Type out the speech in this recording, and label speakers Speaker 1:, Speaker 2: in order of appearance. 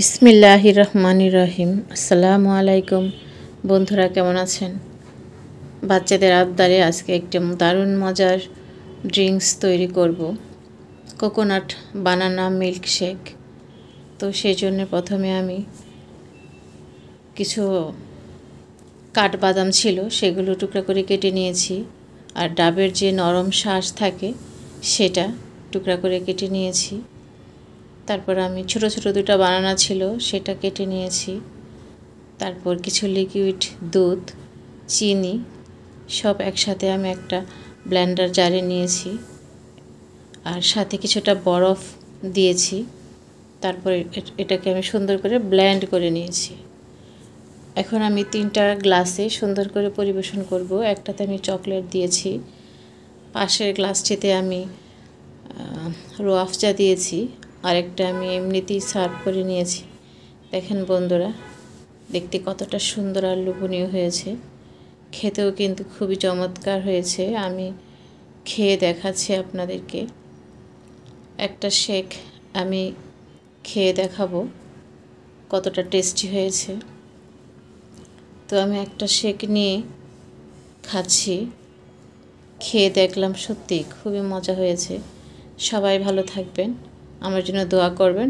Speaker 1: বিসমিল্লাহির রহমানির রহিম। আসসালামু আলাইকুম বন্ধুরা, কেমন আছেন? বাচ্চাদের আবদারে আজকে একটি দারুণ মজার ড্রিঙ্কস তৈরি করব, কোকোনাট বানানা মিল্ক শেক। তো সেই জন্য প্রথমে আমি কিছু কাঠবাদাম ছিল সেগুলো টুকরা করে কেটে নিয়েছি, আর ডাবের যে নরম শাঁস থাকে সেটা টুকরা করে কেটে নিয়েছি। তারপর আমি ছোট ছোট দুটো বানানা ছিল সেটা কেটে নিয়েছি। তারপর কিছু লিকুইড দুধ, চিনি সব একসাথে আমি একটা ব্লেন্ডার জারে নিয়েছি, আর সাথে কিছুটা বরফ দিয়েছি। তারপর এটাকে আমি সুন্দর করে ব্লেন্ড করে নিয়েছি। এখন আমি 3টা গ্লাসে সুন্দর করে পরিবেশন করব। একটাতে আমি চকলেট দিয়েছি, পাশের গ্লাসটিতে আমি রোয়াফজা দিয়েছি, আরেকটা আমি এমনিতেই সার্ভ করে নিয়েছি। দেখেন বন্ধুরা, দেখতে কতটা সুন্দর আর লোভনীয় হয়েছে, খেতেও কিন্তু খুবই চমৎকার হয়েছে। আমি খেয়ে দেখাচ্ছি আপনাদেরকে। একটা শেক আমি খেয়ে দেখাবো কতটা টেস্টি হয়েছে। তো আমি একটা শেক নিয়ে খাচ্ছি, খেয়ে দেখলাম সত্যি খুবই মজা হয়েছে। সবাই ভালো থাকবেন, আমার জন্য দোয়া করবেন।